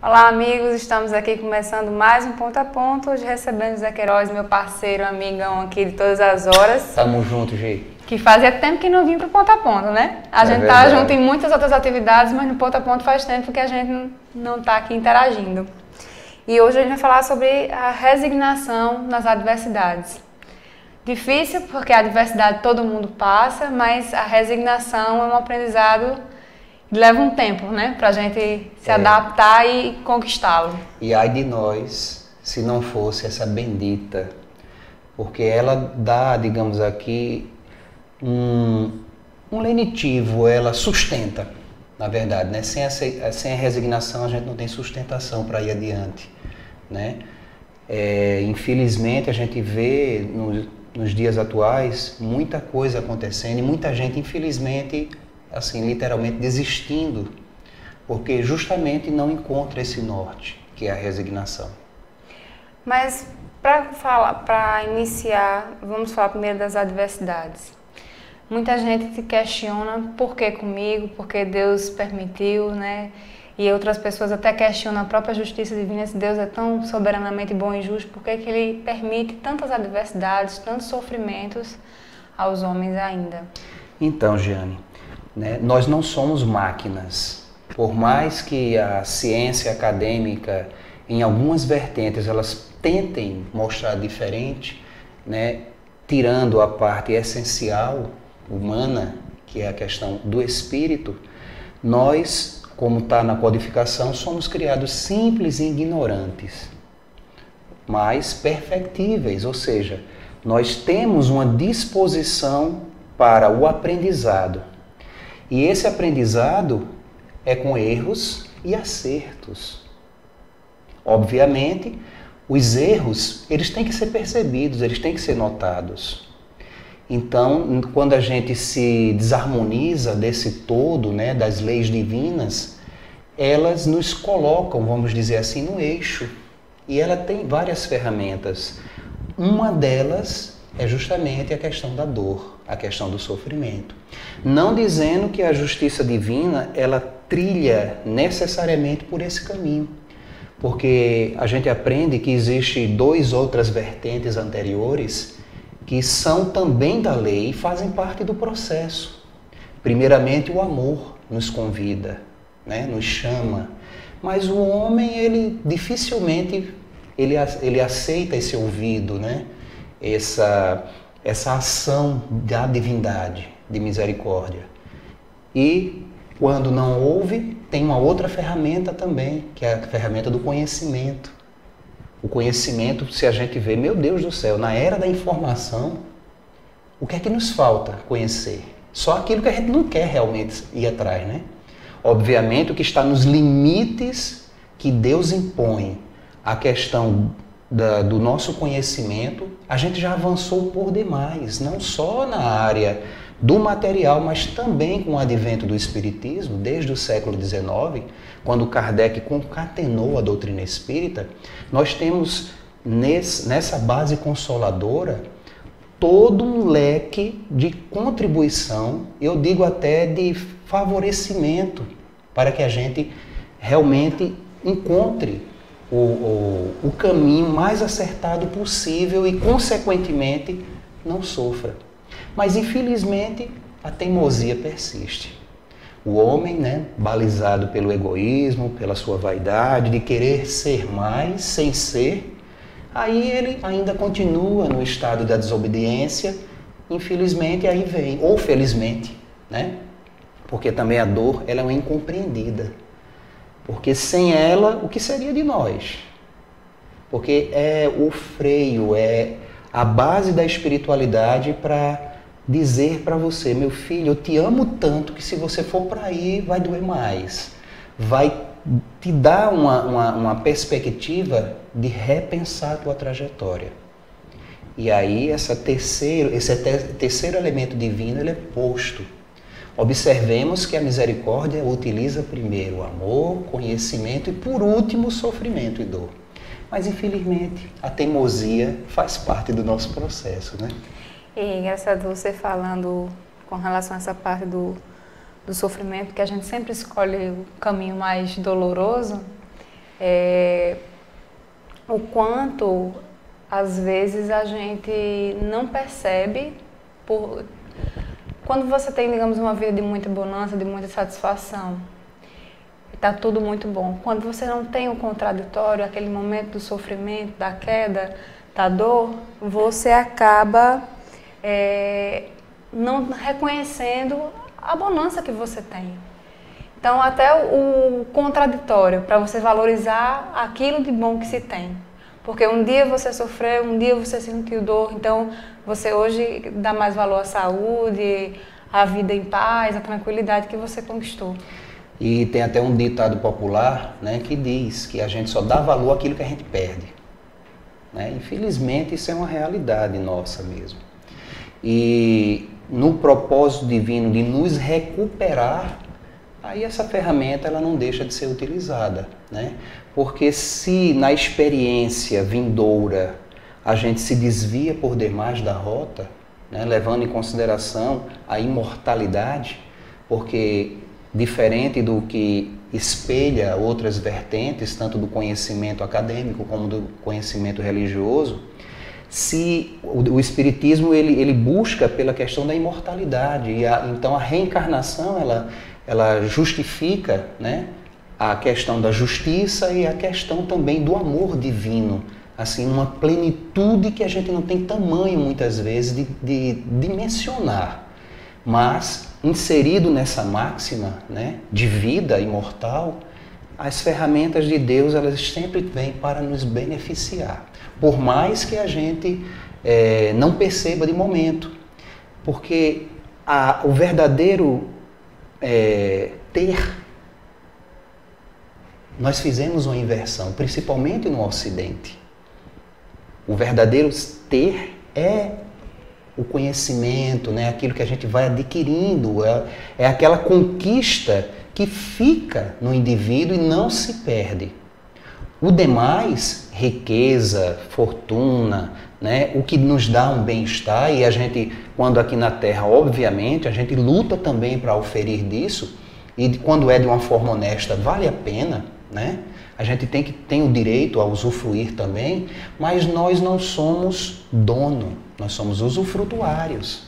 Olá, amigos, estamos aqui começando mais um Ponto a Ponto, hoje recebendo Zé Queiroz, meu parceiro, amigão aqui de todas as horas. Tamo junto, Gi. Que fazia tempo que não vinha pro Ponto a Ponto, né? A gente tá junto em muitas outras atividades, mas no Ponto a Ponto faz tempo que a gente não tá aqui interagindo. E hoje a gente vai falar sobre a resignação nas adversidades. Difícil porque a adversidade todo mundo passa, mas a resignação é um aprendizado que leva um tempo, né? Pra gente se adaptar e conquistá-lo. E ai de nós, se não fosse essa bendita, porque ela dá, digamos aqui, um lenitivo, ela sustenta, na verdade, né? Sem a resignação a gente não tem sustentação para ir adiante, né? Infelizmente a gente vê nos dias atuais muita coisa acontecendo e muita gente, infelizmente, assim, literalmente desistindo, porque justamente não encontra esse norte, que é a resignação. Mas para iniciar, vamos falar primeiro das adversidades. Muita gente se questiona por que comigo, por que Deus permitiu, né? E outras pessoas até questionam a própria justiça divina, se Deus é tão soberanamente bom e justo, por que Ele permite tantas adversidades, tantos sofrimentos aos homens ainda? Então, Giane, né, nós não somos máquinas. Por mais que a ciência acadêmica, em algumas vertentes, elas tentem mostrar diferente, né, tirando a parte essencial, humana, que é a questão do espírito, nós, como está na codificação, somos criados simples e ignorantes, mas perfectíveis, ou seja, nós temos uma disposição para o aprendizado. E esse aprendizado é com erros e acertos. Obviamente, os erros, eles têm que ser percebidos, eles têm que ser notados. Então, quando a gente se desarmoniza desse todo, né, das leis divinas, elas nos colocam, vamos dizer assim, no eixo. E ela tem várias ferramentas. Uma delas é justamente a questão da dor, a questão do sofrimento. Não dizendo que a justiça divina, ela trilha necessariamente por esse caminho. Porque a gente aprende que existem duas outras vertentes anteriores que são também da lei e fazem parte do processo. Primeiramente, o amor nos convida, né? Nos chama. Mas o homem, ele dificilmente ele aceita esse ouvido, né? Essa ação da divindade, de misericórdia. E quando não ouve, tem uma outra ferramenta também, que é a ferramenta do conhecimento. O conhecimento, se a gente vê, meu Deus do céu, na era da informação, o que é que nos falta conhecer? Só aquilo que a gente não quer realmente ir atrás, né? Obviamente, o que está nos limites que Deus impõe, a questão do nosso conhecimento, a gente já avançou por demais, não só na área do material, mas também com o advento do Espiritismo, desde o século XIX, quando Kardec concatenou a doutrina espírita, nós temos nessa base consoladora todo um leque de contribuição, eu digo até de favorecimento, para que a gente realmente encontre o caminho mais acertado possível e, consequentemente, não sofra. Mas, infelizmente, a teimosia persiste. O homem, né, balizado pelo egoísmo, pela sua vaidade, de querer ser mais sem ser, aí ele ainda continua no estado da desobediência, infelizmente aí vem, ou felizmente, né? Porque também a dor, ela é uma incompreendida. Porque sem ela, o que seria de nós? Porque é o freio, é a base da espiritualidade para dizer para você, meu filho, eu te amo tanto que se você for para aí, vai doer mais. Vai te dar uma perspectiva de repensar a tua trajetória. E aí esse terceiro elemento divino, ele é posto. Observemos que a misericórdia utiliza primeiro o amor, conhecimento e, por último, o sofrimento e dor. Mas, infelizmente, a teimosia faz parte do nosso processo, né? E engraçado você falando com relação a essa parte do sofrimento, que a gente sempre escolhe o caminho mais doloroso. O quanto, às vezes, a gente não percebe, quando você tem, digamos, uma vida de muita bonança, de muita satisfação, está tudo muito bom. Quando você não tem o contraditório, aquele momento do sofrimento, da queda, da dor, você acaba não reconhecendo a bonança que você tem. Então, até o contraditório, para você valorizar aquilo de bom que se tem. Porque um dia você sofreu, um dia você sentiu dor, então você hoje dá mais valor à saúde, à vida em paz, à tranquilidade que você conquistou. E tem até um ditado popular, né, que diz que a gente só dá valor àquilo que a gente perde. Né? Infelizmente, isso é uma realidade nossa mesmo. E no propósito divino de nos recuperar, aí essa ferramenta ela não deixa de ser utilizada, né? Porque se na experiência vindoura a gente se desvia por demais da rota, né, levando em consideração a imortalidade, porque diferente do que espelha outras vertentes, tanto do conhecimento acadêmico como do conhecimento religioso, se o Espiritismo ele busca pela questão da imortalidade, e então a reencarnação ela justifica, né, a questão da justiça e a questão também do amor divino, assim, uma plenitude que a gente não tem tamanho muitas vezes de dimensionar, mas inserido nessa máxima, né, de vida imortal, as ferramentas de Deus elas sempre vêm para nos beneficiar, por mais que a gente não perceba de momento, porque o verdadeiro ter, nós fizemos uma inversão, principalmente no Ocidente. O verdadeiro ter é o conhecimento, né? Aquilo que a gente vai adquirindo, é aquela conquista que fica no indivíduo e não se perde. O demais, riqueza, fortuna, né? O que nos dá um bem-estar, e a gente, quando aqui na Terra, obviamente, a gente luta também para oferir disso, e quando é de uma forma honesta, vale a pena, né? A gente tem o direito a usufruir também, mas nós não somos dono, nós somos usufrutuários,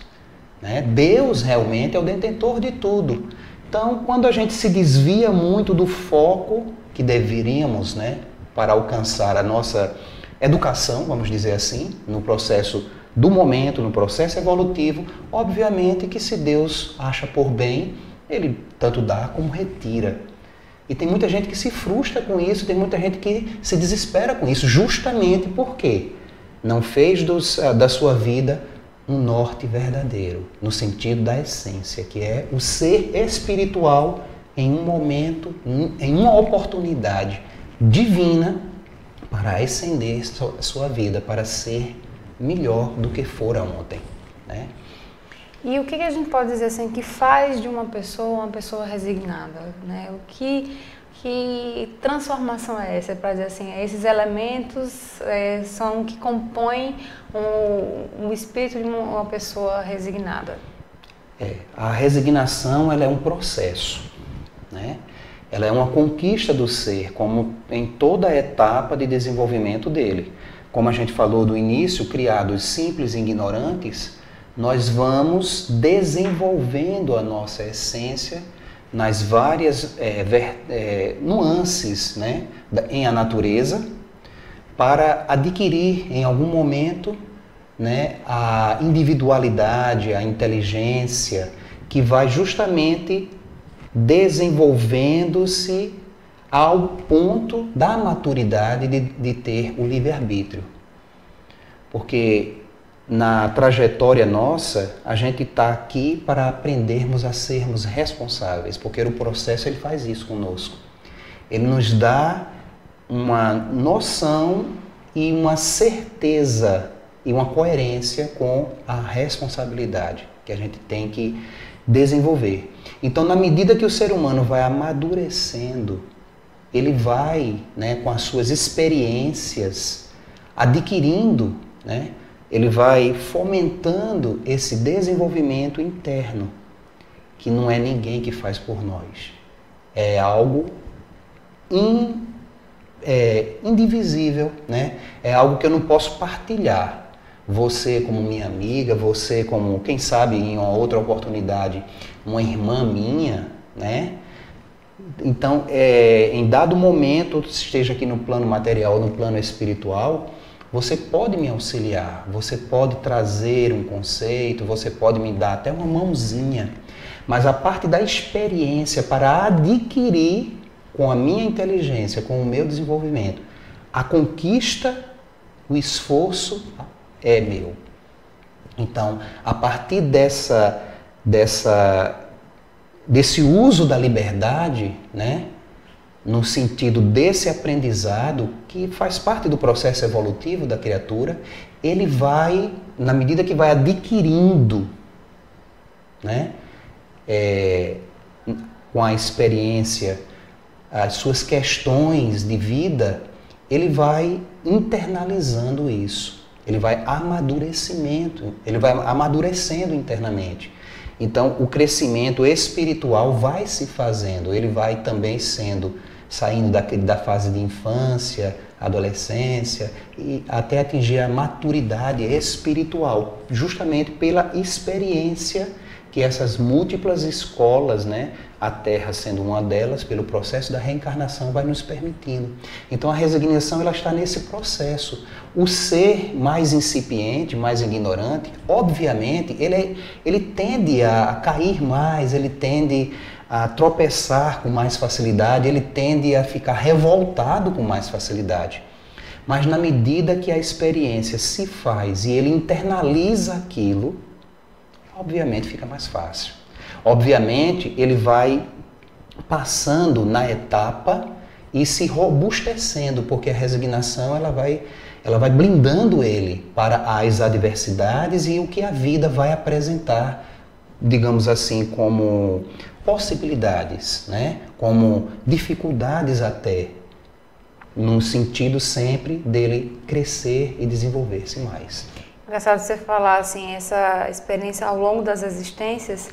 né? Deus realmente é o detentor de tudo. Então, quando a gente se desvia muito do foco que deveríamos, né, para alcançar a nossa educação, vamos dizer assim, no processo do momento, no processo evolutivo, obviamente que se Deus acha por bem, Ele tanto dá como retira. E tem muita gente que se frustra com isso, tem muita gente que se desespera com isso, justamente porque não fez da sua vida um norte verdadeiro, no sentido da essência, que é o ser espiritual em um momento, em uma oportunidade divina para ascender sua vida, para ser melhor do que fora ontem, né? E o que a gente pode dizer assim que faz de uma pessoa resignada, né? Que transformação é essa? Para dizer assim, esses elementos são que compõem o espírito de uma pessoa resignada. A resignação ela é um processo, né? Ela é uma conquista do ser, como em toda a etapa de desenvolvimento dele. Como a gente falou do início, criados simples e ignorantes, nós vamos desenvolvendo a nossa essência nas várias nuances, né, em a natureza, para adquirir em algum momento, né, a individualidade, a inteligência, que vai justamente desenvolvendo-se ao ponto da maturidade de ter o livre-arbítrio. Porque na trajetória nossa, a gente está aqui para aprendermos a sermos responsáveis, porque o processo ele faz isso conosco. Ele nos dá uma noção e uma certeza e uma coerência com a responsabilidade que a gente tem que desenvolver. Então, na medida que o ser humano vai amadurecendo, ele vai, né, com as suas experiências, adquirindo, né, ele vai fomentando esse desenvolvimento interno, que não é ninguém que faz por nós. É algo indivisível, né? É algo que eu não posso partilhar. Você como minha amiga, você como, quem sabe, em uma outra oportunidade, uma irmã minha, né? Então, em dado momento, esteja aqui no plano material ou no plano espiritual, você pode me auxiliar, você pode trazer um conceito, você pode me dar até uma mãozinha, mas a parte da experiência para adquirir com a minha inteligência, com o meu desenvolvimento, a conquista, o esforço é meu. Então, a partir desse uso da liberdade, né, no sentido desse aprendizado, que faz parte do processo evolutivo da criatura, ele vai, na medida que vai adquirindo, né, com a experiência, as suas questões de vida, ele vai internalizando isso, ele vai amadurecendo internamente. Então, o crescimento espiritual vai se fazendo, ele vai também saindo da fase de infância, adolescência, e até atingir a maturidade espiritual, justamente pela experiência que essas múltiplas escolas, né, a Terra sendo uma delas, pelo processo da reencarnação, vai nos permitindo. Então a resignação, ela está nesse processo. O ser mais incipiente, mais ignorante, obviamente, ele tende a cair mais, ele tende a tropeçar com mais facilidade, ele tende a ficar revoltado com mais facilidade. Mas na medida que a experiência se faz e ele internaliza aquilo, obviamente fica mais fácil. Obviamente ele vai passando na etapa e se robustecendo, porque a resignação ela vai blindando ele para as adversidades e o que a vida vai apresentar, digamos assim, como possibilidades, né? Como dificuldades até, no sentido sempre dele crescer e desenvolver-se mais. Engraçado você falar assim, essa experiência ao longo das existências,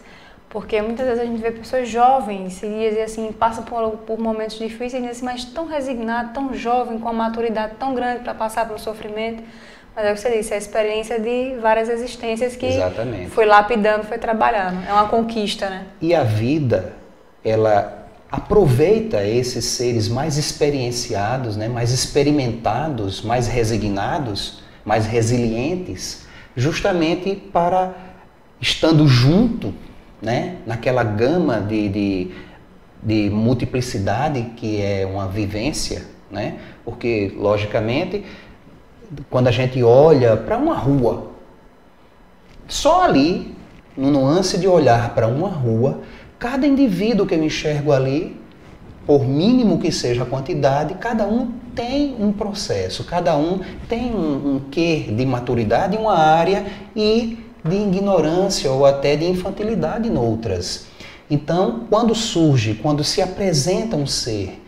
porque muitas vezes a gente vê pessoas jovens e assim, passam por momentos difíceis, assim, mas tão resignado, tão jovem, com uma maturidade tão grande para passar pelo sofrimento. Mas é o que você disse, é a experiência de várias existências que Exatamente. Foi lapidando, foi trabalhando. É uma conquista, né? E a vida, ela aproveita esses seres mais experienciados, né, mais experimentados, mais resignados, mais resilientes, justamente para, estando junto, né, naquela gama de multiplicidade que é uma vivência, né, porque, logicamente, quando a gente olha para uma rua, só ali, no nuance de olhar para uma rua, cada indivíduo que eu enxergo ali, por mínimo que seja a quantidade, cada um tem um processo, cada um tem um quê de maturidade em uma área e de ignorância ou até de infantilidade em outras. Então, quando se apresenta um ser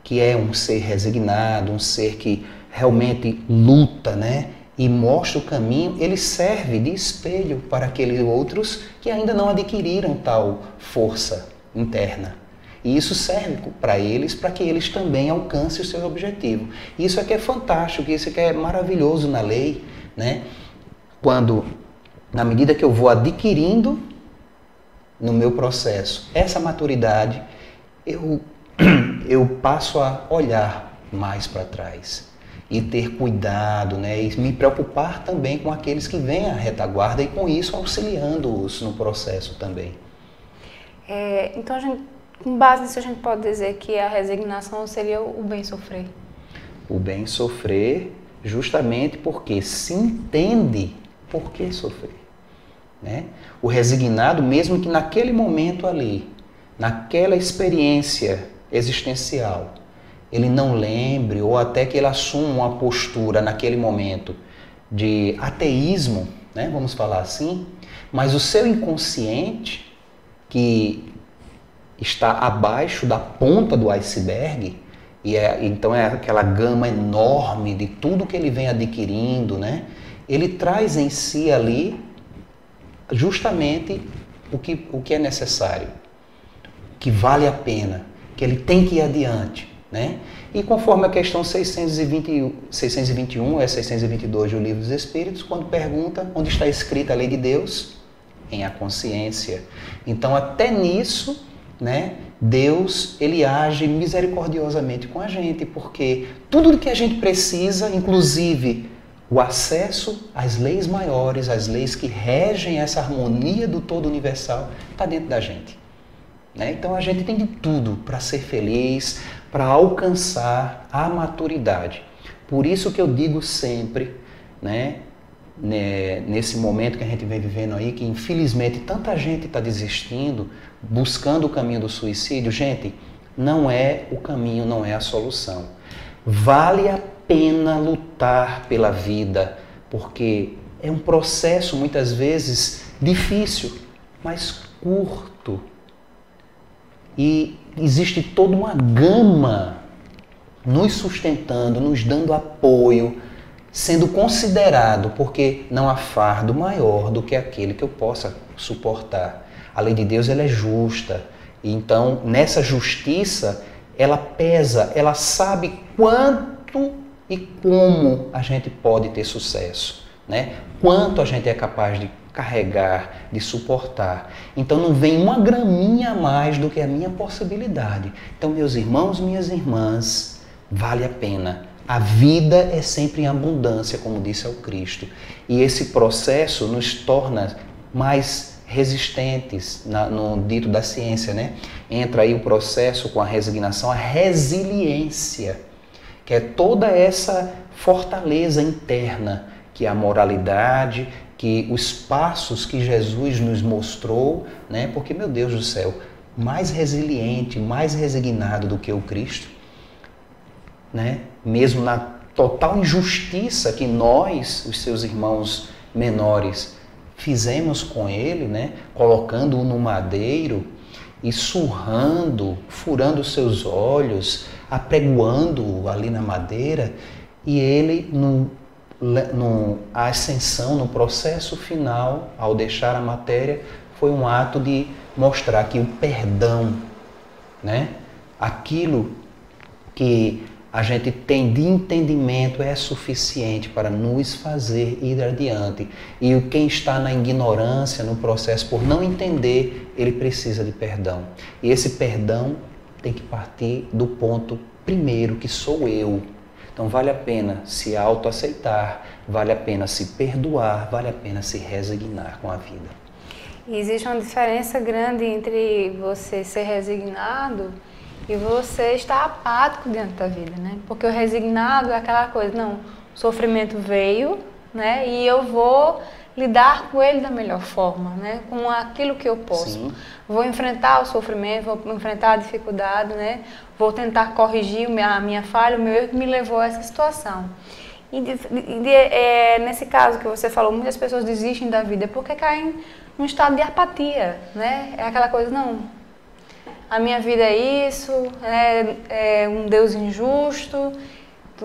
que é um ser resignado, um ser que realmente luta, né, e mostra o caminho, ele serve de espelho para aqueles outros que ainda não adquiriram tal força interna. E isso serve para eles, para que eles também alcancem o seu objetivo. Isso é que é fantástico, isso é que é maravilhoso na lei, né? Quando, na medida que eu vou adquirindo no meu processo essa maturidade, eu passo a olhar mais para trás e ter cuidado, né? E me preocupar também com aqueles que vêm à retaguarda e com isso auxiliando-os no processo também. Então, com base nisso, a gente pode dizer que a resignação seria o bem sofrer. O bem sofrer justamente porque se entende por que sofrer, né? O resignado, mesmo que naquele momento ali, naquela experiência existencial, ele não lembre ou até que ele assuma uma postura naquele momento de ateísmo, né? Vamos falar assim, mas o seu inconsciente, que está abaixo da ponta do iceberg, então é aquela gama enorme de tudo que ele vem adquirindo, né? Ele traz em si ali justamente o que é necessário, que vale a pena, que ele tem que ir adiante, né? E conforme a questão 621 é 622 do Livro dos Espíritos, quando pergunta onde está escrita a lei de Deus, em a consciência. Então, até nisso, né, Deus, ele age misericordiosamente com a gente, porque tudo o que a gente precisa, inclusive o acesso às leis maiores, às leis que regem essa harmonia do todo universal, está dentro da gente, né? Então, a gente tem de tudo para ser feliz, para alcançar a maturidade. Por isso que eu digo sempre, né, nesse momento que a gente vem vivendo aí, que infelizmente tanta gente está desistindo, buscando o caminho do suicídio, gente, não é o caminho, não é a solução. Vale a pena lutar pela vida, porque é um processo muitas vezes difícil, mas curto. E existe toda uma gama nos sustentando, nos dando apoio, sendo considerado, porque não há fardo maior do que aquele que eu possa suportar. A lei de Deus, ela é justa. Então, nessa justiça, ela pesa, ela sabe quanto e como a gente pode ter sucesso, né? Quanto a gente é capaz de carregar, de suportar. Então, não vem uma graminha a mais do que a minha possibilidade. Então, meus irmãos, minhas irmãs, vale a pena. A vida é sempre em abundância, como disse ao Cristo. E esse processo nos torna mais resistentes no dito da ciência, né? Entra aí o processo com a resignação, a resiliência, que é toda essa fortaleza interna, que é a moralidade, que os passos que Jesus nos mostrou, né? Porque, meu Deus do céu, mais resiliente, mais resignado do que o Cristo, né? Mesmo na total injustiça que nós, os seus irmãos menores, fizemos com ele, né? Colocando-o no madeiro e surrando, furando os seus olhos, apregoando-o ali na madeira, e ele, a ascensão, no processo final, ao deixar a matéria, foi um ato de mostrar que o perdão, né? Aquilo que a gente tem de entendimento é suficiente para nos fazer ir adiante. E quem está na ignorância, no processo, por não entender, ele precisa de perdão. E esse perdão tem que partir do ponto primeiro, que sou eu. Então vale a pena se autoaceitar, vale a pena se perdoar, vale a pena se resignar com a vida. E existe uma diferença grande entre você ser resignado e você está apático diante da vida, né? Porque o resignado é aquela coisa, não, o sofrimento veio, né? E eu vou lidar com ele da melhor forma, né? Com aquilo que eu posso. Sim. Vou enfrentar o sofrimento, vou enfrentar a dificuldade, né? Vou tentar corrigir a minha falha, o meu erro que me levou a essa situação. E nesse caso que você falou, muitas pessoas desistem da vida porque caem num estado de apatia, né? É aquela coisa, não, a minha vida é isso, é um Deus injusto,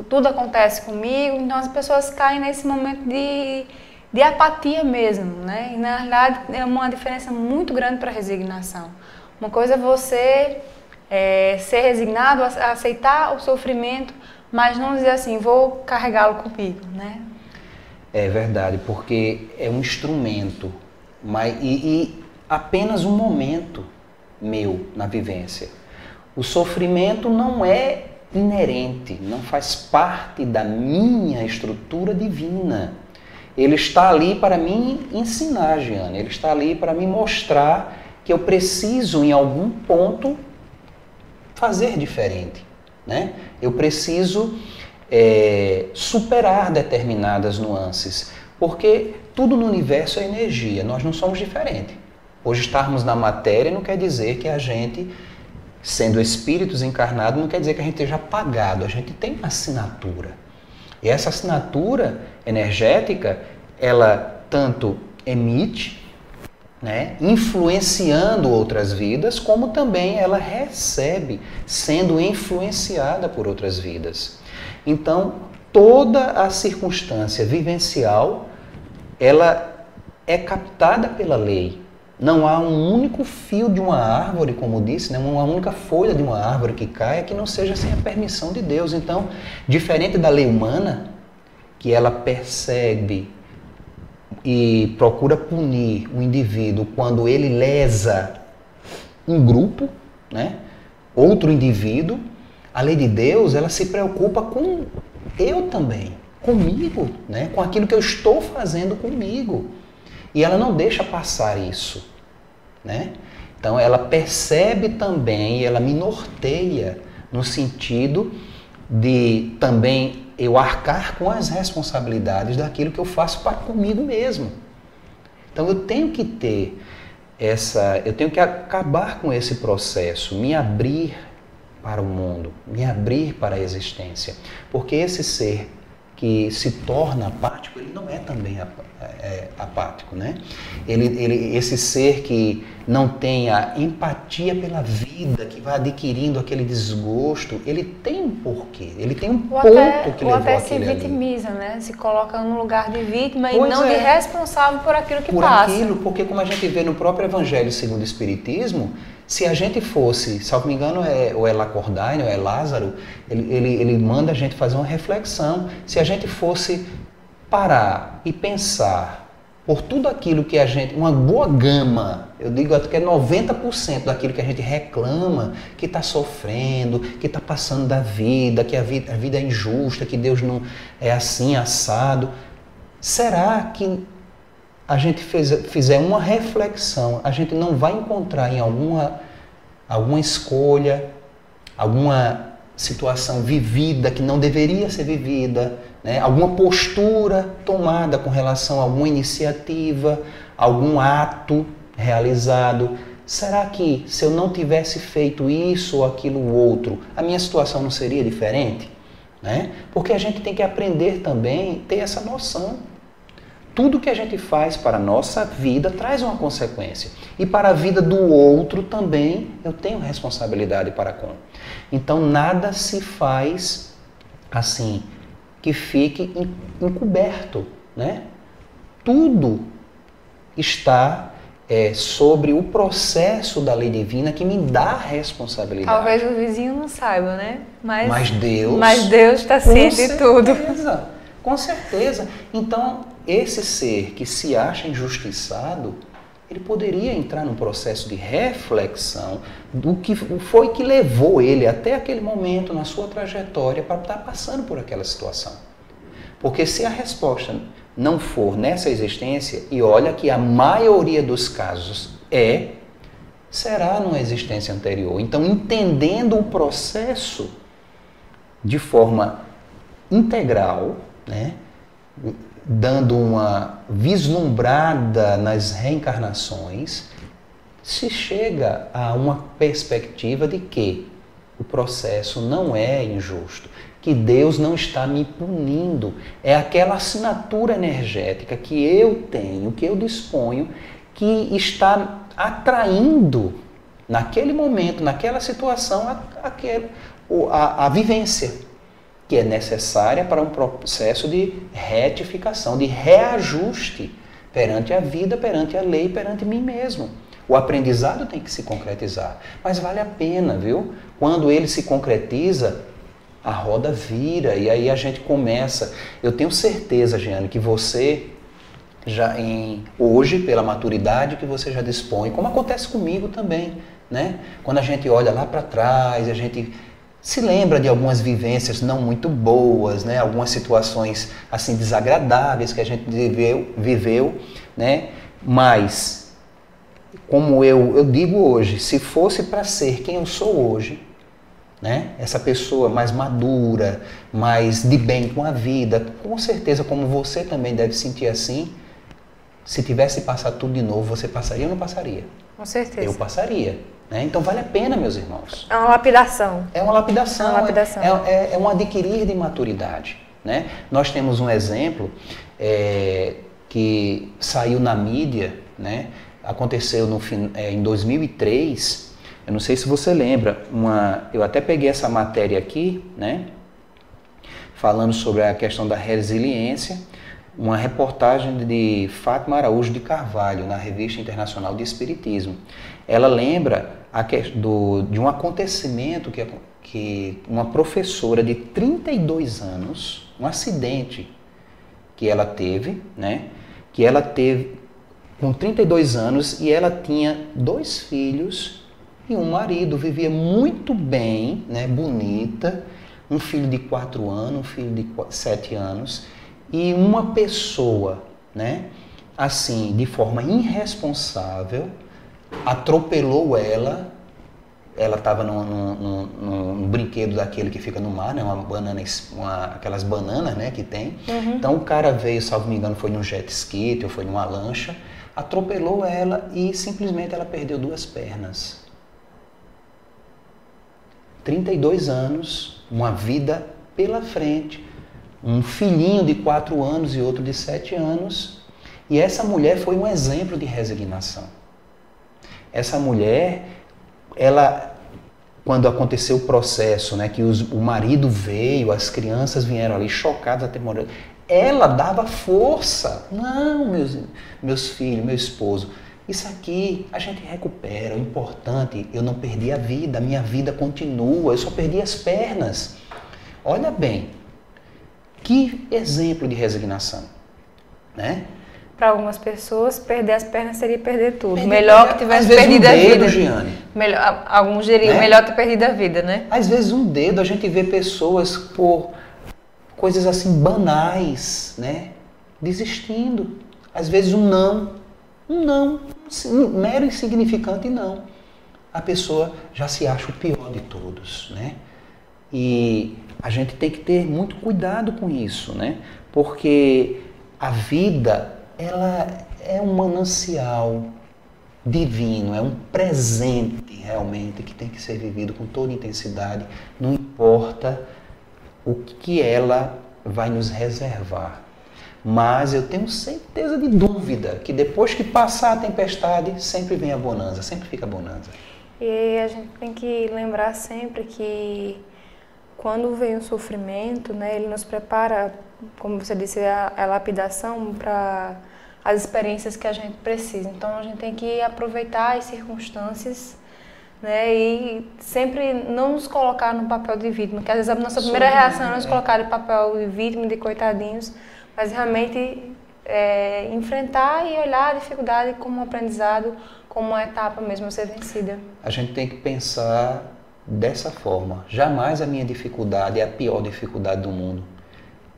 tudo acontece comigo. Então as pessoas caem nesse momento de apatia mesmo, né? E na realidade é uma diferença muito grande para a resignação. Uma coisa é você ser resignado, aceitar o sofrimento, mas não dizer assim, vou carregá-lo comigo, né? É verdade, porque é um instrumento, e apenas um momento meu na vivência. O sofrimento não é inerente, não faz parte da minha estrutura divina. Ele está ali para me ensinar, Giane, ele está ali para me mostrar que eu preciso, em algum ponto, fazer diferente, né? Eu preciso superar determinadas nuances, porque tudo no universo é energia, nós não somos diferentes. Hoje estarmos na matéria não quer dizer que a gente, sendo espíritos encarnados, não quer dizer que a gente esteja apagado. A gente tem uma assinatura. E essa assinatura energética, ela tanto emite, né, influenciando outras vidas, como também ela recebe, sendo influenciada por outras vidas. Então, toda a circunstância vivencial, ela é captada pela lei. Não há um único fio de uma árvore, como disse, né? Uma única folha de uma árvore que caia que não seja sem a permissão de Deus. Então, diferente da lei humana, que ela percebe e procura punir o indivíduo quando ele lesa um grupo, né? Outro indivíduo, a lei de Deus, ela se preocupa com eu também, comigo, né? Com aquilo que eu estou fazendo comigo. E ela não deixa passar isso, né? Então ela percebe também, ela me norteia no sentido de também eu arcar com as responsabilidades daquilo que eu faço para comigo mesmo. Então eu tenho que ter eu tenho que acabar com esse processo, me abrir para o mundo, me abrir para a existência. Porque esse ser que se torna apático, ele não é também apático, né? Esse ser que não tem a empatia pela vida, que vai adquirindo aquele desgosto, ele tem um porquê, ele tem um ponto que levou aquele ali. Ou até se vitimiza, né? Se coloca no lugar de vítima e não de responsável por aquilo que passa. Por aquilo, porque como a gente vê no próprio Evangelho segundo o Espiritismo, se a gente fosse, salvo me engano, ou é Lacordaire, ou é Lázaro, ele manda a gente fazer uma reflexão. Se a gente fosse parar e pensar por tudo aquilo que a gente, uma boa gama, eu digo até que é 90% daquilo que a gente reclama, que está sofrendo, que está passando da vida, que a vida é injusta, que Deus não é assim, assado, será que a gente fizer uma reflexão, a gente não vai encontrar em alguma escolha, alguma situação vivida que não deveria ser vivida, né? Alguma postura tomada com relação a alguma iniciativa, algum ato realizado. Será que se eu não tivesse feito isso ou aquilo outro, a minha situação não seria diferente? Né? Porque a gente tem que aprender também a ter essa noção. Tudo que a gente faz para a nossa vida traz uma consequência. E para a vida do outro também eu tenho responsabilidade para com. Então nada se faz assim, que fique encoberto, né? Tudo está sobre o processo da lei divina que me dá responsabilidade. Talvez o vizinho não saiba, né? Mas Mas Deus está ciente de tudo. Com certeza. Então, esse ser que se acha injustiçado, ele poderia entrar num processo de reflexão do que foi que levou ele até aquele momento na sua trajetória para estar passando por aquela situação. Porque se a resposta não for nessa existência, e olha que a maioria dos casos será numa existência anterior. Então, entendendo o processo de forma integral, né? Dando uma vislumbrada nas reencarnações, se chega a uma perspectiva de que o processo não é injusto, que Deus não está me punindo, é aquela assinatura energética que eu tenho, que eu disponho, que está atraindo naquele momento, naquela situação, a vivência que é necessária para um processo de retificação, de reajuste perante a vida, perante a lei, perante mim mesmo. O aprendizado tem que se concretizar, mas vale a pena, viu? Quando ele se concretiza, a roda vira e aí a gente começa. Eu tenho certeza, Jeane, que você hoje, pela maturidade que você já dispõe, como acontece comigo também, né? Quando a gente olha lá para trás, a gente se lembra de algumas vivências não muito boas, né? Algumas situações assim desagradáveis que a gente viveu, né? Mas, como eu digo hoje, se fosse para ser quem eu sou hoje, né? Essa pessoa mais madura, mais de bem com a vida, com certeza, como você também deve sentir assim, se tivesse passado tudo de novo, você passaria ou não passaria? Com certeza. Eu passaria. Né? Então vale a pena, meus irmãos. É uma lapidação. É uma lapidação, é um adquirir de maturidade. Né? Nós temos um exemplo que saiu na mídia, né? Aconteceu em 2003, eu não sei se você lembra, eu até peguei essa matéria aqui, né? Falando sobre a questão da resiliência. uma reportagem de Fátima Araújo de Carvalho, na Revista Internacional de Espiritismo. Ela lembra de um acontecimento que uma professora de 32 anos, um acidente que ela teve, né? Que ela teve com 32 anos e ela tinha 2 filhos e um marido, vivia muito bem, né? Bonita, um filho de 4 anos, um filho de 7 anos, e uma pessoa, né? Assim, de forma irresponsável, atropelou ela. Ela estava num brinquedo daquele que fica no mar, né? Aquelas bananas, né, que tem. Uhum. Então o cara veio, salvo me engano, foi num jet ski ou foi numa lancha, atropelou ela e simplesmente ela perdeu 2 pernas. 32 anos, uma vida pela frente, um filhinho de 4 anos e outro de 7 anos. E essa mulher foi um exemplo de resignação. Essa mulher, ela, quando aconteceu o processo, né, que o marido veio, as crianças vieram ali chocadas, atemorizadas, ela dava força. Não, meus filhos, meu esposo, isso aqui a gente recupera. O importante, eu não perdi a vida, a minha vida continua, eu só perdi as pernas. Olha bem, que exemplo de resignação, né? Para algumas pessoas, perder as pernas seria perder tudo. Melhor que tivesse perdido a vida. Giane. Alguns diriam, né? Melhor ter perdido a vida, né? Às vezes um dedo, a gente vê pessoas por coisas assim banais, né? Desistindo. Às vezes um não, um mero insignificante não. A pessoa já se acha o pior de todos, né? E a gente tem que ter muito cuidado com isso, né? Porque a vida, ela é um manancial divino, é um presente realmente que tem que ser vivido com toda intensidade, não importa o que ela vai nos reservar. Mas eu tenho certeza de dúvida que depois que passar a tempestade, sempre vem a bonança, sempre fica a bonança. E a gente tem que lembrar sempre que quando vem o sofrimento, né, ele nos prepara, como você disse, a lapidação para as experiências que a gente precisa. Então a gente tem que aproveitar as circunstâncias, né, e sempre não nos colocar no papel de vítima, porque às vezes a nossa primeira reação é nos colocar no papel de vítima, de coitadinhos, mas realmente enfrentar e olhar a dificuldade como um aprendizado, como uma etapa mesmo a ser vencida. A gente tem que pensar dessa forma. Jamais a minha dificuldade é a pior dificuldade do mundo.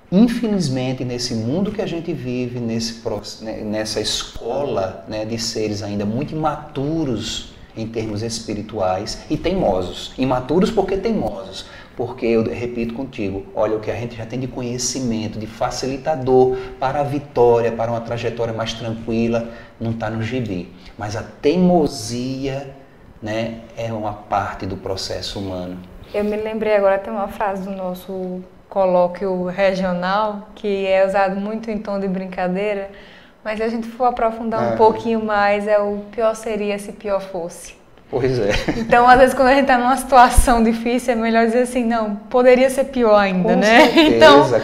Infelizmente, nesse mundo que a gente vive, nessa escola, né, de seres ainda muito imaturos em termos espirituais e teimosos. Imaturos porque teimosos. Porque, eu repito contigo, olha, o que a gente já tem de conhecimento, de facilitador para a vitória, para uma trajetória mais tranquila, não está no gibi. Mas a teimosia, né, é uma parte do processo humano. Eu me lembrei agora, tem uma frase do nosso colóquio regional, que é usado muito em tom de brincadeira, mas se a gente for aprofundar um pouquinho mais, o pior seria se pior fosse. Pois é. Então, às vezes, quando a gente está numa situação difícil, é melhor dizer assim, não, poderia ser pior ainda, né?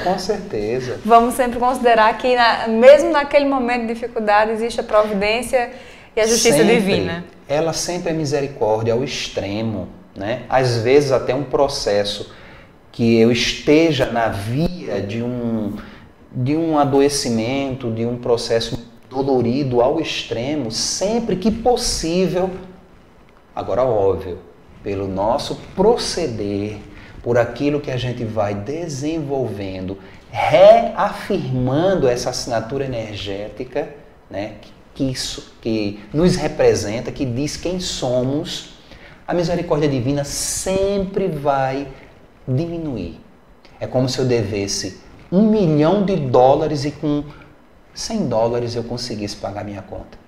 Com certeza. Vamos sempre considerar que, mesmo naquele momento de dificuldade, existe a providência e a justiça divina. Ela sempre é misericórdia ao extremo, né? Às vezes, até um processo que eu esteja na via de um adoecimento, de um processo dolorido ao extremo, sempre que possível. Agora, óbvio, pelo nosso proceder, por aquilo que a gente vai desenvolvendo, reafirmando essa assinatura energética, né, que nos representa, que diz quem somos, a misericórdia divina sempre vai diminuir. É como se eu devesse $1 milhão e com $100 eu conseguisse pagar minha conta.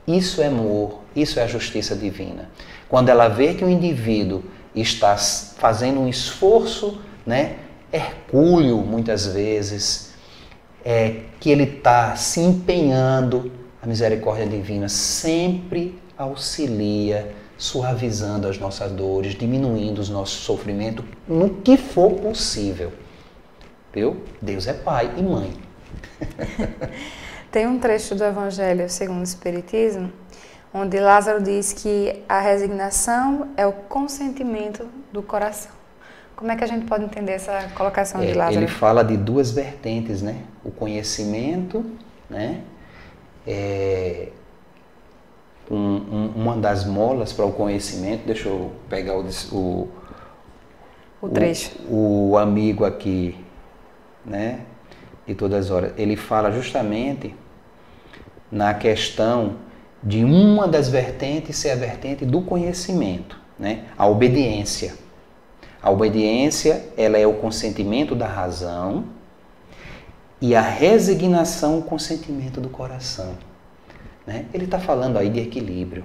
Isso é amor, isso é a justiça divina. Quando ela vê que o indivíduo está fazendo um esforço, né, hercúleo muitas vezes, que ele está se empenhando, a misericórdia divina sempre auxilia, suavizando as nossas dores, diminuindo os nossos sofrimentos, no que for possível. Viu? Deus é pai e mãe. Tem um trecho do Evangelho segundo o Espiritismo, onde Lázaro diz que a resignação é o consentimento do coração. Como é que a gente pode entender essa colocação de Lázaro? Ele fala de duas vertentes, né? O conhecimento, né? Uma das molas para o conhecimento, deixa eu pegar o trecho. O amigo aqui, né? De todas as horas, ele fala justamente na questão de uma das vertentes ser a vertente do conhecimento, né? A obediência. A obediência, ela é o consentimento da razão e a resignação, o consentimento do coração, né? Ele está falando aí de equilíbrio.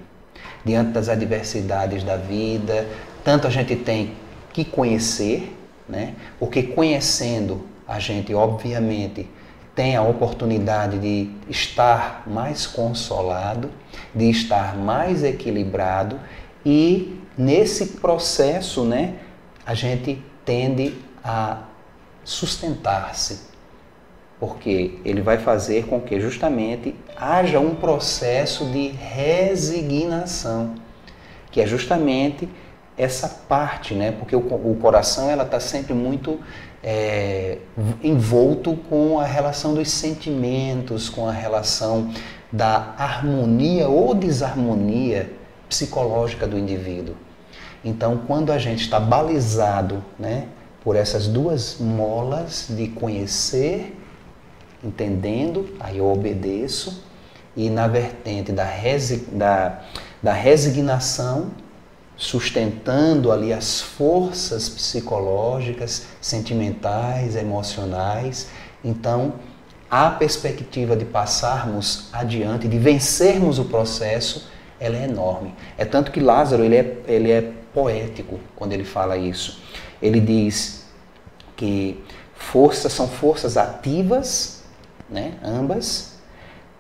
Diante das adversidades da vida, tanto a gente tem que conhecer, né? Porque conhecendo a gente, obviamente, tem a oportunidade de estar mais consolado, de estar mais equilibrado e nesse processo, né, a gente tende a sustentar-se, porque ele vai fazer com que justamente haja um processo de resignação, que é justamente essa parte, né, porque o coração ela está sempre muito envolto com a relação dos sentimentos, com a relação da harmonia ou desarmonia psicológica do indivíduo. Então, quando a gente está balizado, né, por essas duas molas de conhecer, entendendo, aí eu obedeço, e na vertente da resignação, sustentando ali as forças psicológicas, sentimentais, emocionais. Então, a perspectiva de passarmos adiante, de vencermos o processo, ela é enorme. É tanto que Lázaro, ele é poético quando ele fala isso. Ele diz que forças são forças ativas, né, ambas,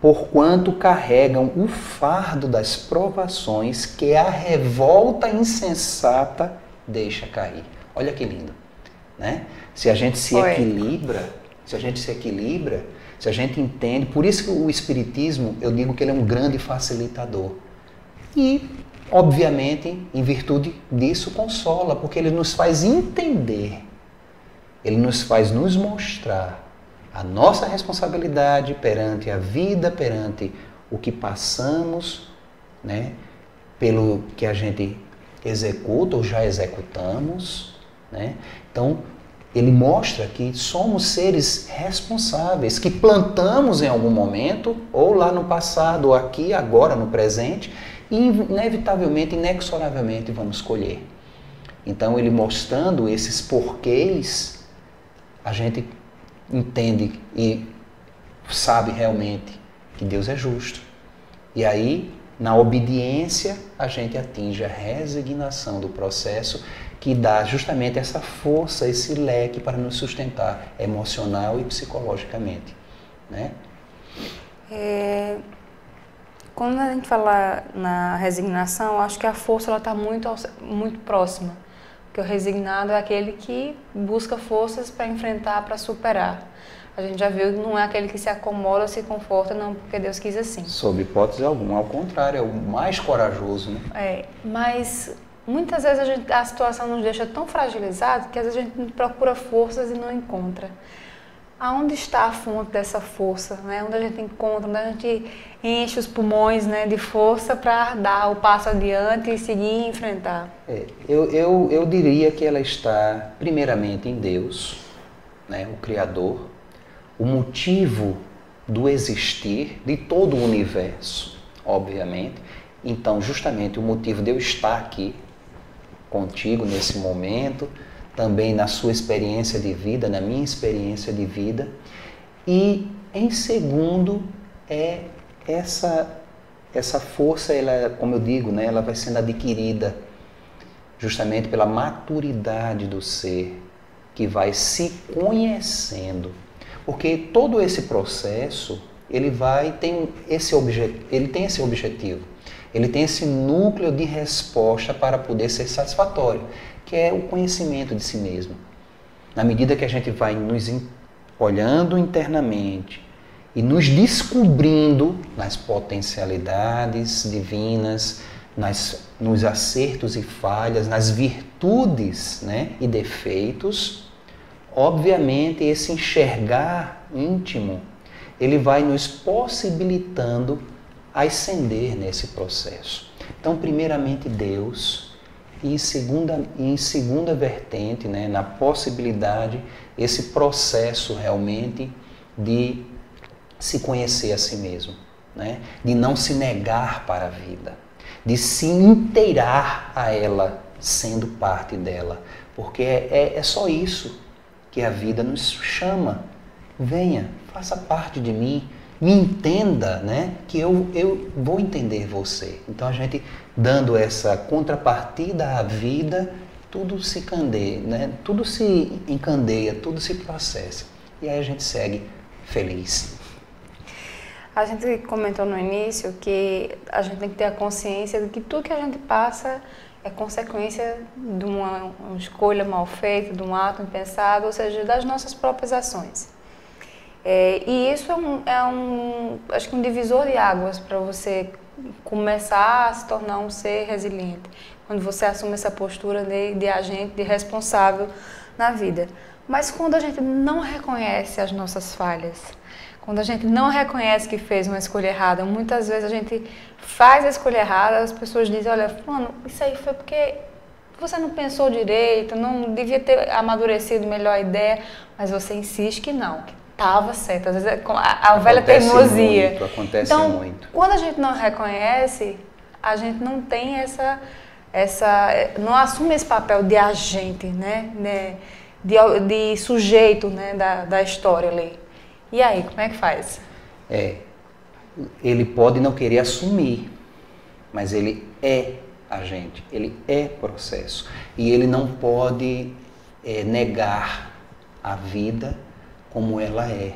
porquanto carregam o fardo das provações que a revolta insensata deixa cair. Olha que lindo, né? Se a gente se equilibra, se a gente entende, por isso que o Espiritismo, eu digo que ele é um grande facilitador. E, obviamente, em virtude disso, consola, porque ele nos faz entender, ele nos faz nos mostrar a nossa responsabilidade perante a vida, perante o que passamos, né, pelo que a gente executa ou já executamos, né? Então, ele mostra que somos seres responsáveis, que plantamos em algum momento, ou lá no passado, ou aqui, agora, no presente, e inevitavelmente, inexoravelmente vamos colher. Então, ele mostrando esses porquês, a gente entende e sabe realmente que Deus é justo. E aí, na obediência, a gente atinge a resignação do processo que dá justamente essa força, esse leque para nos sustentar emocional e psicologicamente, né? Quando a gente fala na resignação, acho que a força está muito próxima. Porque o resignado é aquele que busca forças para enfrentar, para superar. A gente já viu que não é aquele que se acomoda, se conforta, não, porque Deus quis assim. Sob hipótese alguma, ao contrário, é o mais corajoso, né? Mas muitas vezes a situação nos deixa tão fragilizados que às vezes a gente procura forças e não encontra. Aonde está a fonte dessa força, né? Onde a gente encontra, onde a gente enche os pulmões, né, de força para dar o passo adiante e seguir e enfrentar? Eu diria que ela está primeiramente em Deus, né, o Criador, o motivo do existir de todo o universo, obviamente. Então, justamente o motivo de eu estar aqui contigo nesse momento, também na sua experiência de vida, na minha experiência de vida. E, em segundo, é essa força, ela, como eu digo, né, ela vai sendo adquirida justamente pela maturidade do ser, que vai se conhecendo. Porque todo esse processo, ele tem esse objetivo, ele tem esse núcleo de resposta para poder ser satisfatório, que é o conhecimento de si mesmo. Na medida que a gente vai nos olhando internamente e nos descobrindo nas potencialidades divinas, nos acertos e falhas, nas virtudes, né, e defeitos, obviamente esse enxergar íntimo, ele vai nos possibilitando ascender nesse processo. Então, primeiramente Deus, e em segunda vertente, né, na possibilidade, esse processo realmente de se conhecer a si mesmo, né, de não se negar para a vida, de se inteirar a ela, sendo parte dela, porque é só isso que a vida nos chama. Venha, faça parte de mim, me entenda, né, que eu vou entender você. Então a gente dando essa contrapartida à vida, tudo se candeia, né, tudo se encandeia, tudo se processa. E aí a gente segue feliz. A gente comentou no início que a gente tem que ter a consciência de que tudo que a gente passa é consequência de uma escolha mal feita, de um ato impensado, ou seja, das nossas próprias ações. E isso acho que um divisor de águas para você começar a se tornar um ser resiliente, quando você assume essa postura de agente, de responsável na vida. Mas quando a gente não reconhece as nossas falhas, quando a gente não reconhece que fez uma escolha errada, muitas vezes a gente faz a escolha errada, as pessoas dizem, olha, mano, isso aí foi porque você não pensou direito, não devia ter amadurecido melhor a ideia, mas você insiste que não, que estava certo. Às vezes a velha teimosia. Acontece muito. Quando a gente não reconhece, a gente não tem não assume esse papel de agente, né? De sujeito, né? da história ali. E aí, como é que faz? Ele pode não querer assumir, mas ele é agente, ele é processo. E ele não pode negar a vida como ela é.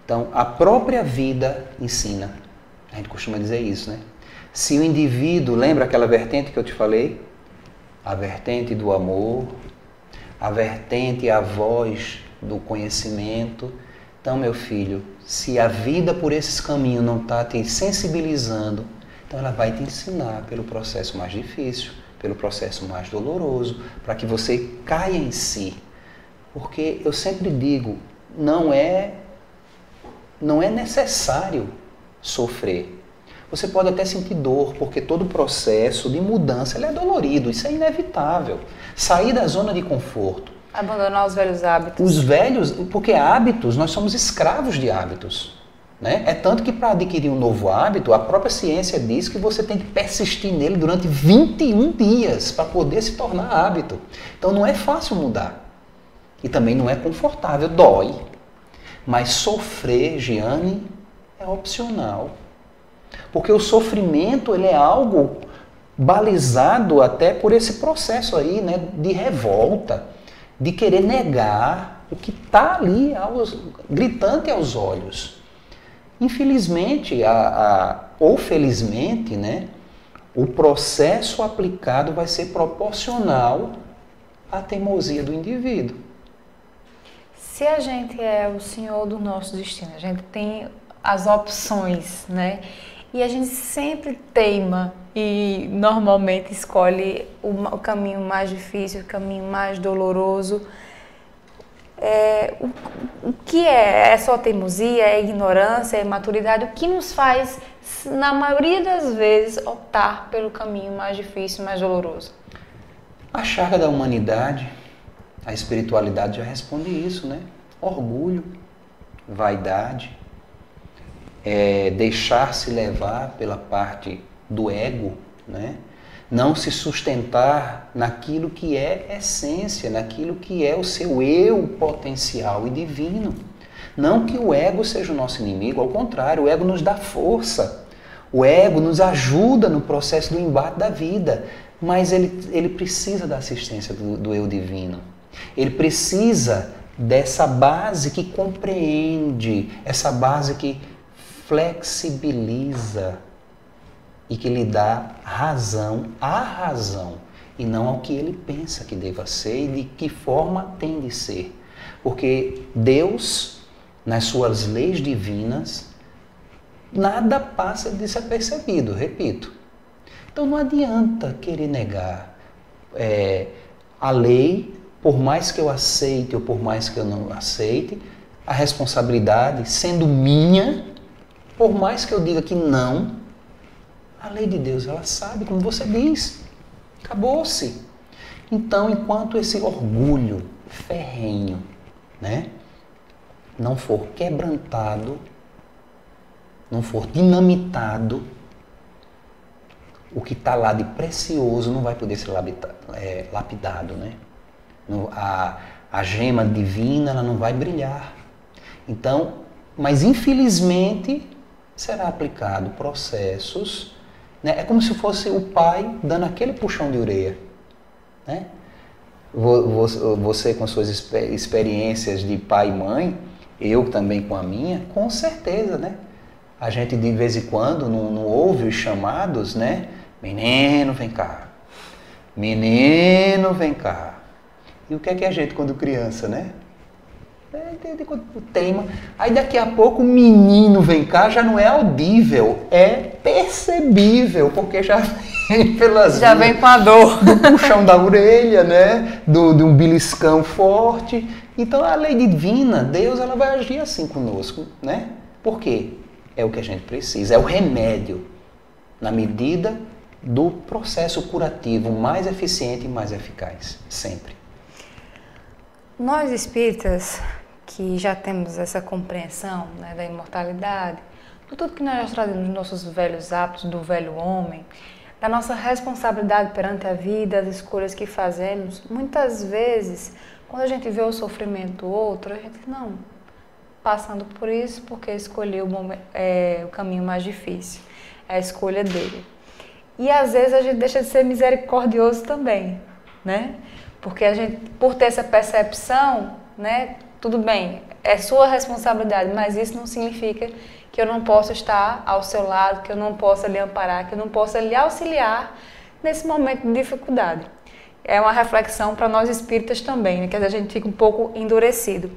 Então, a própria vida ensina. A gente costuma dizer isso, né? Se o indivíduo, lembra aquela vertente que eu te falei? A vertente do amor, a vertente, a voz do conhecimento. Então, meu filho, se a vida por esses caminhos não está te sensibilizando, então ela vai te ensinar pelo processo mais difícil, pelo processo mais doloroso, para que você caia em si. Porque eu sempre digo, não é necessário sofrer. Você pode até sentir dor, porque todo processo de mudança ele é dolorido, isso é inevitável. Sair da zona de conforto. Abandonar os velhos hábitos. Os velhos, porque hábitos, nós somos escravos de hábitos. Né? É tanto que para adquirir um novo hábito, a própria ciência diz que você tem que persistir nele durante 21 dias para poder se tornar hábito. Então não é fácil mudar. E também não é confortável, dói. Mas sofrer, Giane, é opcional. Porque o sofrimento ele é algo balizado até por esse processo aí, né, de revolta, de querer negar o que está ali gritante aos olhos. Infelizmente, ou felizmente, né, o processo aplicado vai ser proporcional à teimosia do indivíduo. Se a gente é o senhor do nosso destino, a gente tem as opções, né? E a gente sempre teima e normalmente escolhe o caminho mais difícil, o caminho mais doloroso. O que é? É só teimosia, é ignorância, é imaturidade? O que nos faz, na maioria das vezes, optar pelo caminho mais difícil, mais doloroso? A chaga da humanidade, a espiritualidade já responde isso, né? Orgulho, vaidade, deixar-se levar pela parte do ego, né? Não se sustentar naquilo que é essência, naquilo que é o seu eu potencial e divino. Não que o ego seja o nosso inimigo, ao contrário, o ego nos dá força. O ego nos ajuda no processo do embate da vida, mas ele precisa da assistência do eu divino. Ele precisa dessa base que compreende, essa base que flexibiliza e que lhe dá razão à razão e não ao que ele pensa que deva ser e de que forma tem de ser. Porque Deus, nas suas leis divinas, nada passa desapercebido, repito. Então não adianta querer negar a lei, por mais que eu aceite ou por mais que eu não aceite, a responsabilidade sendo minha, por mais que eu diga que não, a lei de Deus, ela sabe, como você diz, acabou-se. Então, enquanto esse orgulho ferrenho, né, não for quebrantado, não for dinamitado, o que está lá de precioso não vai poder ser lapidado, né? A gema divina, ela não vai brilhar. Então, mas infelizmente será aplicado processos, né? É como se fosse o pai dando aquele puxão de orelha, né? Você com suas experiências de pai e mãe, eu também com a minha, com certeza, né? A gente de vez em quando não ouve os chamados, né? Menino, vem cá. Menino, vem cá. E o que é a gente quando criança, né? Teima. Aí daqui a pouco o menino vem cá já não é audível, é percebível, porque já vem pelas já vem com a dor do puxão da orelha, né? De um beliscão forte. Então a lei divina, Deus, ela vai agir assim conosco, né? Por quê? É o que a gente precisa, é o remédio na medida do processo curativo mais eficiente e mais eficaz, sempre. Nós espíritas que já temos essa compreensão, né, da imortalidade, de tudo que nós já trazemos nos nossos velhos hábitos do velho homem, da nossa responsabilidade perante a vida, as escolhas que fazemos, muitas vezes, quando a gente vê o sofrimento do outro, a gente não, passando por isso porque escolheu o caminho mais difícil, é a escolha dele. E às vezes a gente deixa de ser misericordioso também, né? Porque a gente, por ter essa percepção, né, tudo bem, é sua responsabilidade, mas isso não significa que eu não possa estar ao seu lado, que eu não possa lhe amparar, que eu não possa lhe auxiliar nesse momento de dificuldade. É uma reflexão para nós espíritas também, né, que a gente fica um pouco endurecido.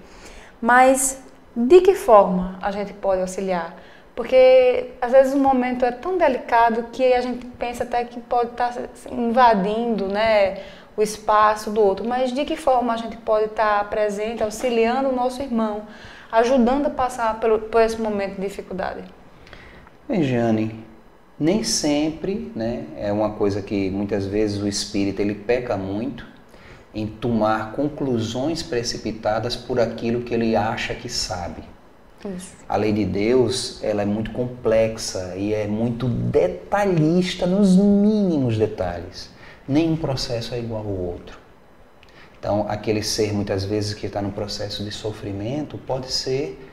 Mas de que forma a gente pode auxiliar? Porque às vezes o momento é tão delicado que a gente pensa até que pode estar invadindo, né, o espaço do outro. Mas de que forma a gente pode estar presente, auxiliando o nosso irmão, ajudando a passar por esse momento de dificuldade? Bem, Jane, nem sempre, né, é uma coisa que muitas vezes o espírita ele peca muito em tomar conclusões precipitadas por aquilo que ele acha que sabe. Isso. A lei de Deus, ela é muito complexa e é muito detalhista nos mínimos detalhes. Nenhum processo é igual ao outro. Então, aquele ser, muitas vezes, que está no processo de sofrimento, pode ser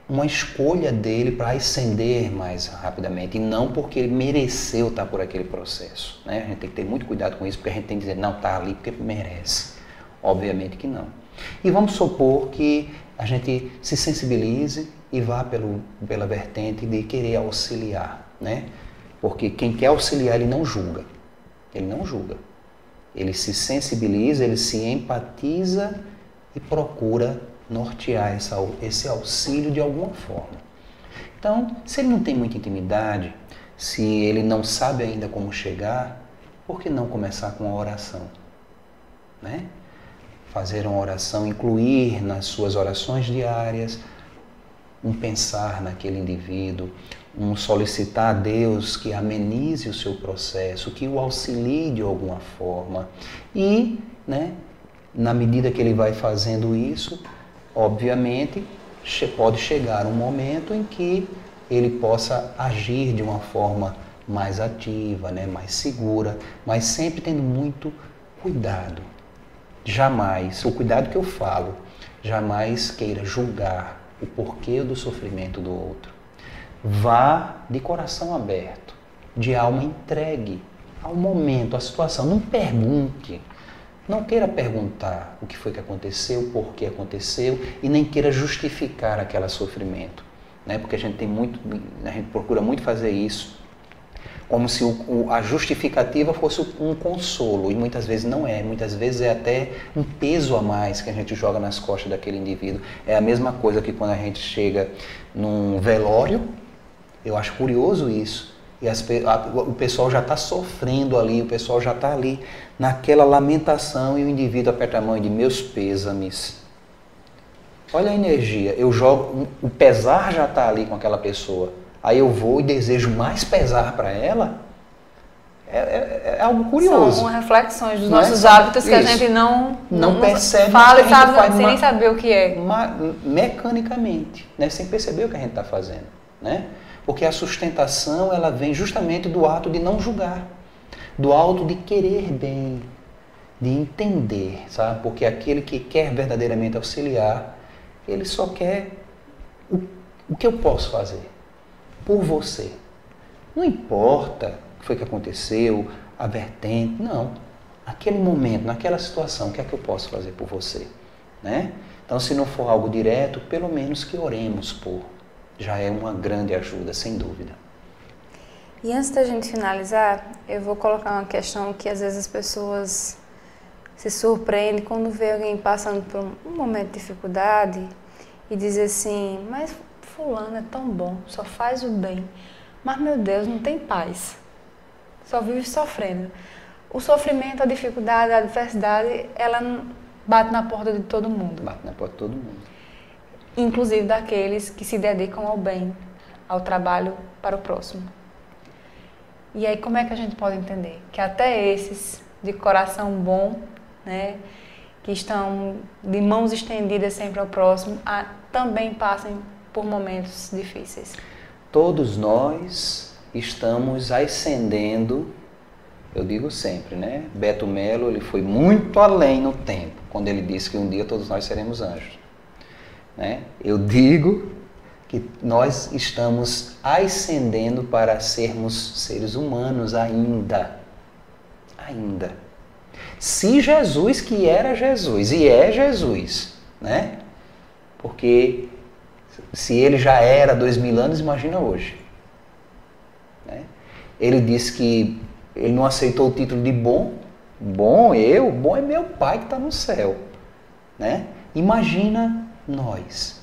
uma escolha dele para ascender mais rapidamente, e não porque ele mereceu estar por aquele processo, né? A gente tem que ter muito cuidado com isso, porque a gente tem que dizer, não, está ali porque merece. Obviamente que não. E vamos supor que a gente se sensibilize e vá pela vertente de querer auxiliar, né? Porque quem quer auxiliar, ele não julga. Ele não julga. Ele se sensibiliza, ele se empatiza e procura nortear esse auxílio de alguma forma. Então, se ele não tem muita intimidade, se ele não sabe ainda como chegar, por que não começar com a oração, né? Fazer uma oração, incluir nas suas orações diárias um pensar naquele indivíduo, um solicitar a Deus que amenize o seu processo, que o auxilie de alguma forma. E, né, na medida que ele vai fazendo isso, obviamente, pode chegar um momento em que ele possa agir de uma forma mais ativa, né, mais segura, mas sempre tendo muito cuidado. Jamais, o cuidado que eu falo, jamais queira julgar o porquê do sofrimento do outro. Vá de coração aberto, de alma entregue ao momento, à situação. Não pergunte, não queira perguntar o que foi que aconteceu, por que aconteceu, e nem queira justificar aquele sofrimento, né? Porque a gente procura muito fazer isso. Como se a justificativa fosse um consolo, e muitas vezes não é. Muitas vezes é até um peso a mais que a gente joga nas costas daquele indivíduo. É a mesma coisa que quando a gente chega num velório, eu acho curioso isso, e o pessoal já está sofrendo ali, o pessoal já está ali naquela lamentação, e o indivíduo aperta a mão e diz, meus pêsames. Olha a energia, eu jogo, o pesar já está ali com aquela pessoa. Aí eu vou e desejo mais pesar para ela, é algo curioso. São reflexões dos nossos hábitos que a gente não percebe, fala que a gente faz sem nem saber o que é. Mecanicamente, né? Sem perceber o que a gente está fazendo. Né? Porque a sustentação ela vem justamente do ato de não julgar, do ato de querer bem, de entender, sabe? Porque aquele que quer verdadeiramente auxiliar, ele só quer o que eu posso fazer por você. Não importa o que foi que aconteceu, a vertente, não. Naquele momento, naquela situação, o que é que eu posso fazer por você? Né? Então, se não for algo direto, pelo menos que oremos por. Já é uma grande ajuda, sem dúvida. E antes da gente finalizar, eu vou colocar uma questão que às vezes as pessoas se surpreendem quando vê alguém passando por um momento de dificuldade e diz assim, mas fulano é tão bom, só faz o bem, mas meu Deus, não tem paz, só vive sofrendo. O sofrimento, a dificuldade, a adversidade, ela bate na porta de todo mundo. Bate na porta de todo mundo. Inclusive daqueles que se dedicam ao bem, ao trabalho para o próximo. E aí como é que a gente pode entender? Que até esses de coração bom, né, que estão de mãos estendidas sempre ao próximo, também passem por momentos difíceis. Todos nós estamos ascendendo, eu digo sempre, né? Beto Melo, ele foi muito além no tempo, quando ele disse que um dia todos nós seremos anjos. Né? Eu digo que nós estamos ascendendo para sermos seres humanos ainda. Ainda. Se Jesus, que era Jesus e é Jesus, né? Porque se ele já era 2000 anos, imagina hoje. Né? Ele disse que ele não aceitou o título de bom. Bom é meu Pai que está no céu. Né? Imagina nós.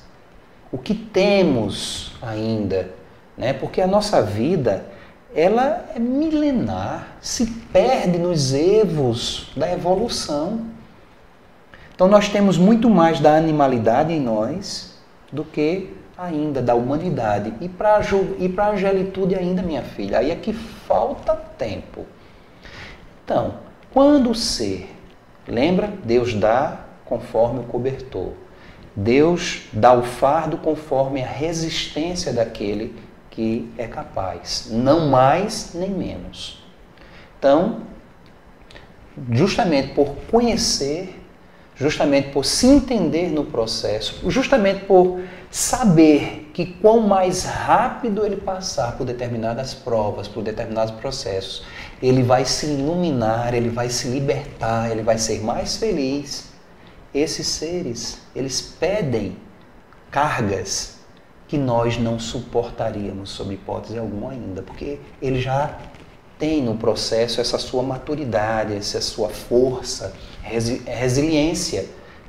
O que temos ainda. Né? Porque a nossa vida, ela é milenar, se perde nos erros da evolução. Então nós temos muito mais da animalidade em nós do que ainda da humanidade. E para a angelitude ainda, minha filha, aí é que falta tempo. Então, quando o ser, lembra? Deus dá conforme o cobertor. Deus dá o fardo conforme a resistência daquele que é capaz. Não mais nem menos. Então, justamente por conhecer, justamente por se entender no processo, justamente por saber que quanto mais rápido ele passar por determinadas provas, por determinados processos, ele vai se iluminar, ele vai se libertar, ele vai ser mais feliz. Esses seres, eles pedem cargas que nós não suportaríamos sob hipótese alguma ainda, porque ele já tem no processo essa sua maturidade, essa sua força, resiliência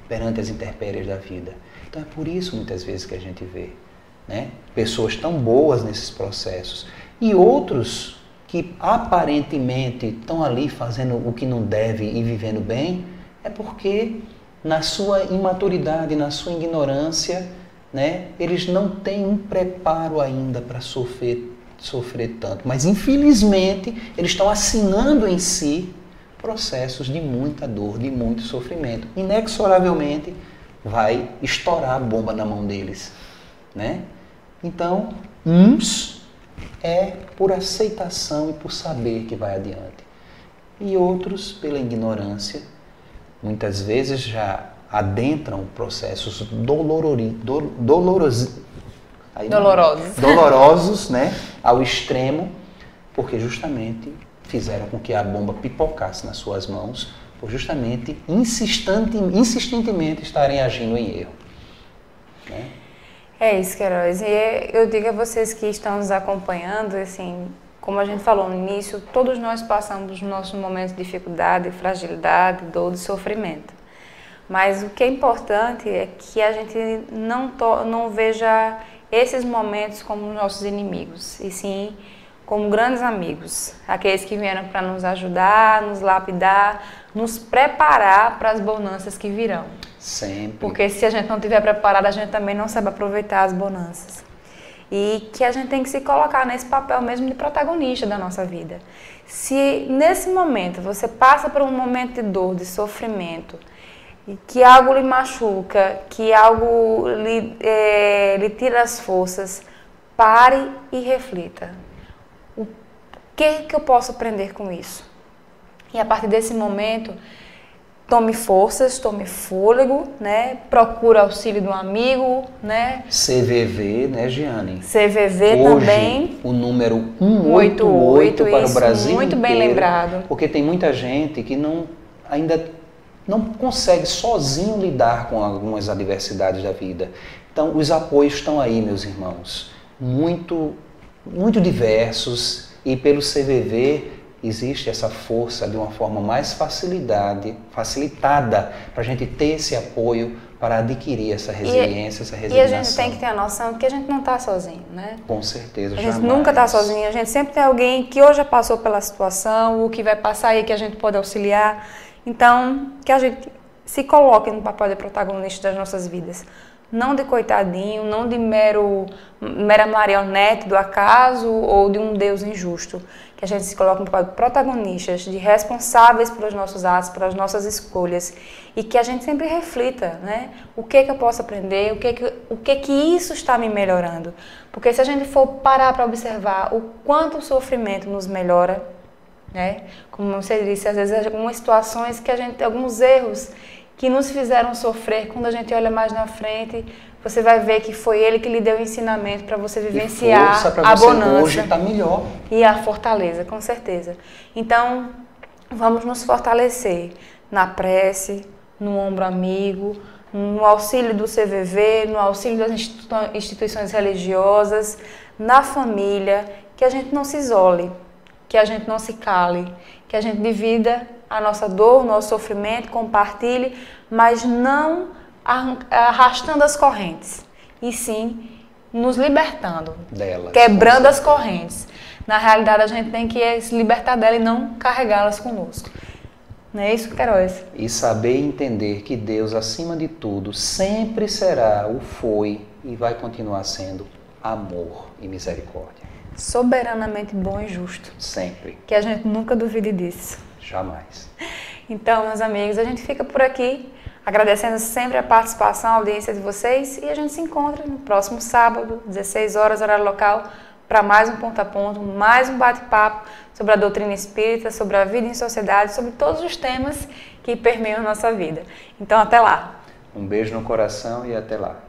perante as intempéries da vida. Então é por isso muitas vezes que a gente vê, né, pessoas tão boas nesses processos e outros que aparentemente estão ali fazendo o que não deve e vivendo bem, é porque na sua imaturidade, na sua ignorância, né, eles não têm um preparo ainda para sofrer tanto. Mas, infelizmente, eles estão assinando em si processos de muita dor, de muito sofrimento. Inexoravelmente, vai estourar a bomba na mão deles. Né? Então, uns é por aceitação e por saber que vai adiante. E outros, pela ignorância, muitas vezes já adentram processos dolorosos, né, ao extremo, porque justamente fizeram com que a bomba pipocasse nas suas mãos, por justamente insistentemente estarem agindo em erro. Né? É isso, Queiroz. E eu digo a vocês que estão nos acompanhando, assim, como a gente falou no início, todos nós passamos os nossos momentos de dificuldade, fragilidade, dor e sofrimento. Mas o que é importante é que a gente não veja esses momentos como nossos inimigos, e sim como grandes amigos, aqueles que vieram para nos ajudar, nos lapidar, nos preparar para as bonanças que virão. Sempre. Porque se a gente não estiver preparado, a gente também não sabe aproveitar as bonanças. E que a gente tem que se colocar nesse papel mesmo de protagonista da nossa vida. Se nesse momento você passa por um momento de dor, de sofrimento, e que algo lhe machuca, que algo lhe tira as forças, pare e reflita. O que eu posso aprender com isso? E a partir desse momento, tome forças, tome fôlego, né? Procure auxílio de um amigo, né? CVV, né, Giane? CVV hoje, também. O número 188 para isso, o Brasil muito inteiro, bem lembrado. Porque tem muita gente que ainda não consegue sozinho lidar com algumas adversidades da vida. Então, os apoios estão aí, meus irmãos, muito diversos, e pelo CVV existe essa força de uma forma mais facilitada para a gente ter esse apoio, para adquirir essa resiliência, essa resignação. E a gente tem que ter a noção de que a gente não está sozinho, né? Com certeza, jamais. A gente nunca está sozinho, a gente sempre tem alguém que ou já passou pela situação, ou que vai passar e que a gente pode auxiliar. Então, que a gente se coloque no papel de protagonista das nossas vidas. Não de coitadinho, não de mera marionete do acaso ou de um Deus injusto. Que a gente se coloque no papel de protagonistas, de responsáveis pelos nossos atos, pelas nossas escolhas. E que a gente sempre reflita, né? O que eu posso aprender, o que isso está me melhorando. Porque se a gente for parar para observar o quanto o sofrimento nos melhora, né? Como você disse, às vezes algumas situações que alguns erros que nos fizeram sofrer, quando a gente olha mais na frente, você vai ver que foi ele que lhe deu o ensinamento para você vivenciar a bonança. Hoje está melhor. E a fortaleza, com certeza. Então, vamos nos fortalecer na prece, no ombro amigo, no auxílio do CVV, no auxílio das instituições religiosas, na família, que a gente não se isole, que a gente não se cale, que a gente divida a nossa dor, o nosso sofrimento, compartilhe, mas não arrastando as correntes, e sim nos libertando delas, quebrando as correntes. Na realidade, a gente tem que se libertar dela e não carregá-las conosco. Não é isso, Queiroz? E saber entender que Deus, acima de tudo, sempre será, foi e vai continuar sendo amor e misericórdia. Soberanamente bom e justo. Sempre. Que a gente nunca duvide disso. Jamais. Então, meus amigos, a gente fica por aqui, agradecendo sempre a participação, a audiência de vocês, e a gente se encontra no próximo sábado, 16 horas, horário local, para mais um Ponto a Ponto, mais um bate-papo sobre a doutrina espírita, sobre a vida em sociedade, sobre todos os temas que permeiam a nossa vida. Então, até lá. Um beijo no coração e até lá.